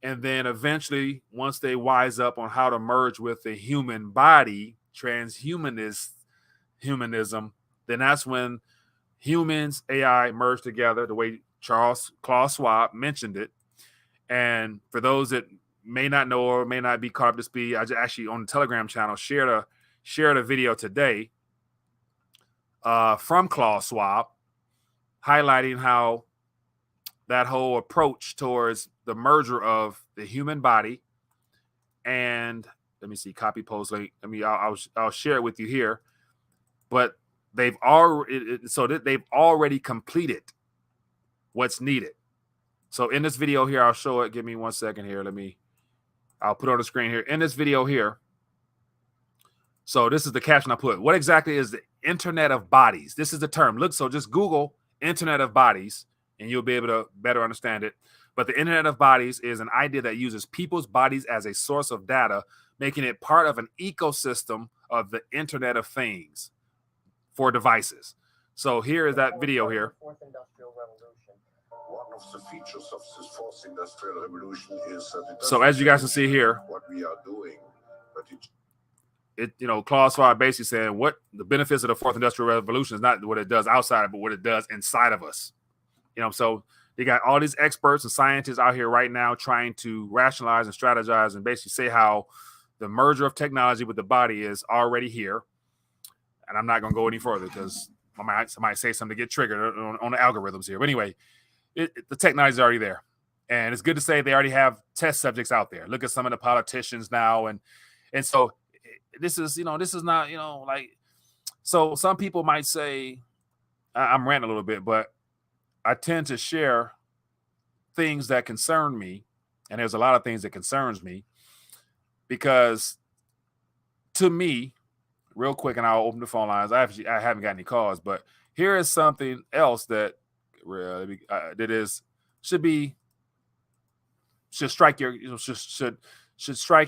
And then eventually, once they wise up on how to merge with the human body, transhumanism, then that's when humans, AI merge together, the way Klaus Schwab mentioned it. And for those that may not know or may not be caught up to speed, I just actually on the Telegram channel shared a video today from Klaus Schwab, highlighting how that whole approach towards the merger of the human body and, let me see, copy post link. I'll share it with you here. But they've already completed what's needed. So in this video here, I'll show it. Give me 1 second here. I'll put it on the screen here. In this video here. So this is the caption I put. What exactly is the Internet of Bodies? This is the term. Look, so just Google Internet of Bodies and you'll be able to better understand it. But the Internet of Bodies is an idea that uses people's bodies as a source of data, making it part of an ecosystem of the Internet of Things for devices. So here is that video here. One of the features of this fourth industrial revolution is that so as you guys can see here, what we are doing, but Klaus Schwab basically saying what the benefits of the fourth industrial revolution is not what it does outside of, but what it does inside of us. So they got all these experts and scientists out here right now trying to rationalize and strategize and basically say how the merger of technology with the body is already here. And I'm not going to go any further because somebody say something to get triggered on the algorithms here. But anyway, the technology is already there. And it's good to say they already have test subjects out there. Look at some of the politicians now. And so this is not, so some people might say, I'm ranting a little bit, but I tend to share things that concern me. And there's a lot of things that concerns me because to me, real quick, and I'll open the phone lines. I haven't got any calls, but here is something else that should strike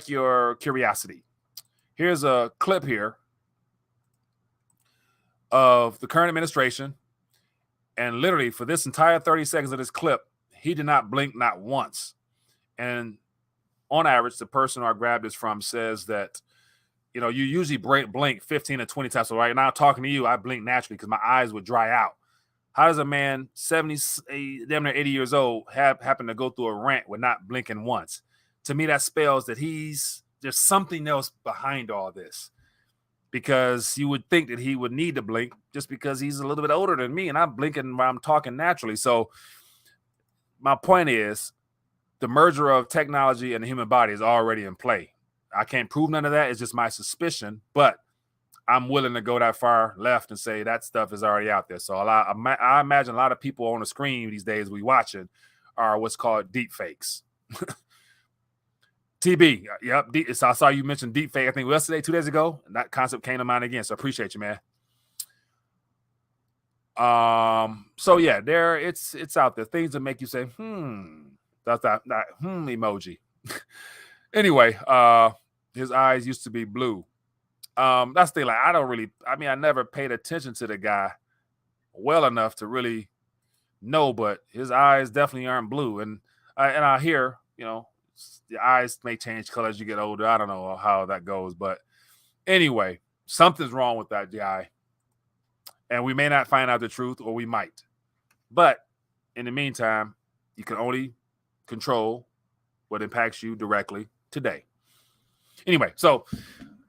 your curiosity. Here's a clip here of the current administration, and literally for this entire 30 seconds of this clip, he did not blink not once. And on average, the person I grabbed this from says that you usually blink 15 to 20 times. So right now, talking to you, I blink naturally because my eyes would dry out. How does a man 70, damn near 80 years old happen to go through a rant with not blinking once? To me, that spells that there's something else behind all this, because you would think that he would need to blink just because he's a little bit older than me and I'm blinking while I'm talking naturally. So my point is the merger of technology and the human body is already in play. I can't prove none of that. It's just my suspicion, but I'm willing to go that far left and say that stuff is already out there. So I imagine a lot of people on the screen these days we watching are what's called deep fakes. TB, yep. So I saw you mention deep fake, I think yesterday, 2 days ago, and that concept came to mind again. So I appreciate you, man. So yeah, it's out there. Things that make you say, that emoji. Anyway, his eyes used to be blue. That's the thing. Like, I never paid attention to the guy well enough to really know, but his eyes definitely aren't blue. And I hear, the eyes may change color as you get older. I don't know how that goes, but anyway, something's wrong with that guy. And we may not find out the truth, or we might. But in the meantime, you can only control what impacts you directly today. Anyway, so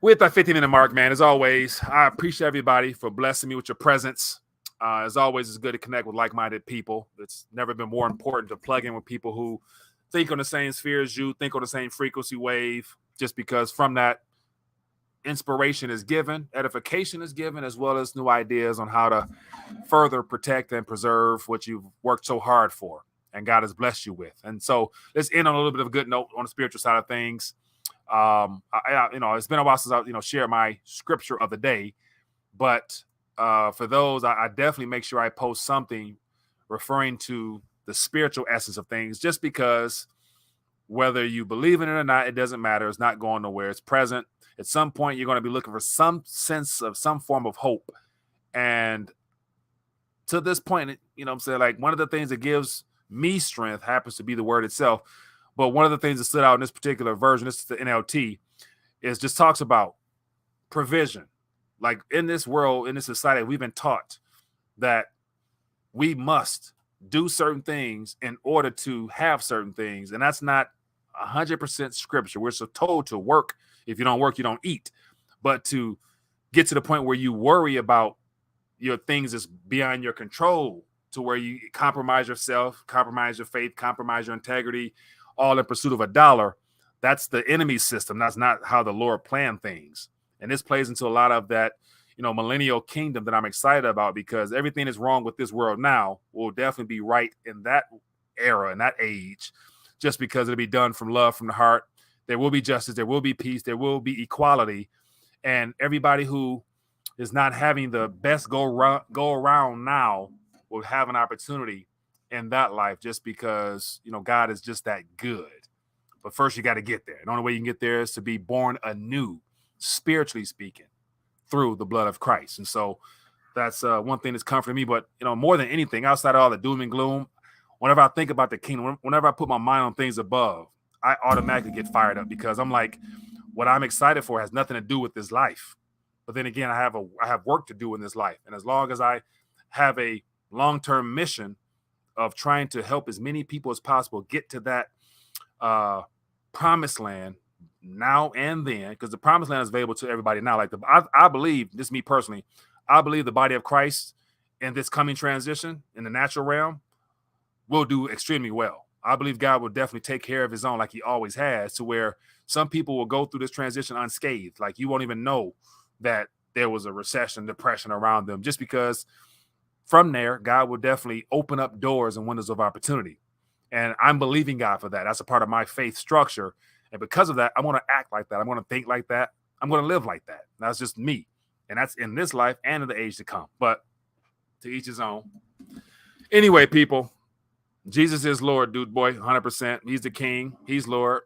we're at that 50-minute mark, man. As always, I appreciate everybody for blessing me with your presence. As always, it's good to connect with like-minded people. It's never been more important to plug in with people who think on the same sphere as you, think on the same frequency wave, just because from that, inspiration is given, edification is given, as well as new ideas on how to further protect and preserve what you've worked so hard for and God has blessed you with. And so let's end on a little bit of a good note on the spiritual side of things. It's been a while since I, shared my scripture of the day, but for those, I definitely make sure I post something referring to the spiritual essence of things, just because whether you believe in it or not, it doesn't matter. It's not going nowhere. It's present. At some point, you're going to be looking for some sense of some form of hope. And to this point, I'm saying, like, one of the things that gives me strength happens to be the word itself. But one of the things that stood out in this particular version, this is the NLT, is just talks about provision. Like, in this world, in this society, we've been taught that we must do certain things in order to have certain things. And that's not 100% scripture. We're so told to work. If you don't work, you don't eat. But to get to the point where you worry about your things that's beyond your control, to where you compromise yourself, compromise your faith, compromise your integrity, all in pursuit of a dollar, that's the enemy's system. That's not how the Lord planned things. And this plays into a lot of that, millennial kingdom that I'm excited about, because everything that's wrong with this world now will definitely be right in that era, in that age, just because it'll be done from love, from the heart. There will be justice. There will be peace. There will be equality. And everybody who is not having the best go around now will have an opportunity in that life, just because, God is just that good. But first, you got to get there. The only way you can get there is to be born anew, spiritually speaking, through the blood of Christ. And so that's one thing that's comforting me. But, more than anything, outside of all the doom and gloom, whenever I think about the kingdom, whenever I put my mind on things above, I automatically get fired up, because I'm like, what I'm excited for has nothing to do with this life. But then again, I have work to do in this life. And as long as I have a long-term mission of trying to help as many people as possible get to that promised land now and then, because the promised land is available to everybody now. Like, I believe, this is me personally, I believe the body of Christ in this coming transition in the natural realm will do extremely well. I believe God will definitely take care of his own, like he always has, to where some people will go through this transition unscathed. Like, you won't even know that there was a recession, depression around them, just because from there, God will definitely open up doors and windows of opportunity. And I'm believing God for that. That's a part of my faith structure. And because of that, I want to act like that. I'm going to think like that. I'm going to live like that. That's just me. And that's in this life and in the age to come. But to each his own. Anyway, people, Jesus is Lord, dude, boy, 100%. He's the king. He's Lord.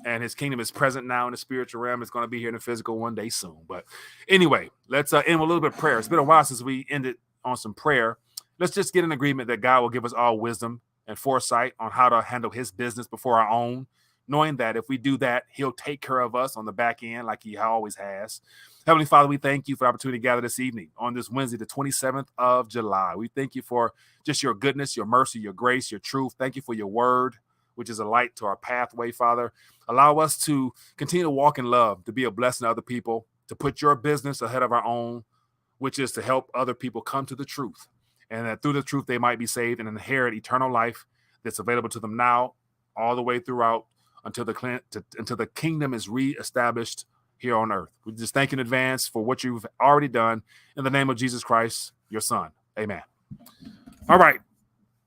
And his kingdom is present now in the spiritual realm. It's going to be here in the physical one day soon. But anyway, let's end with a little bit of prayer. It's been a while since we ended on some prayer. Let's just get an agreement that God will give us all wisdom and foresight on how to handle his business before our own, knowing that if we do that, he'll take care of us on the back end like he always has. Heavenly Father, we thank you for the opportunity to gather this evening on this Wednesday, the 27th of July. We thank you for just your goodness, your mercy, your grace, your truth. Thank you for your word, which is a light to our pathway, Father. Allow us to continue to walk in love, to be a blessing to other people, to put your business ahead of our own, which is to help other people come to the truth, and that through the truth they might be saved and inherit eternal life that's available to them now, all the way throughout, until the kingdom is reestablished here on earth. We just thank you in advance for what you've already done. In the name of Jesus Christ, your son. Amen. All right.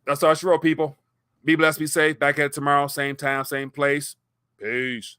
That's our show, people. Be blessed, be safe. Back at it tomorrow, same time, same place. Peace.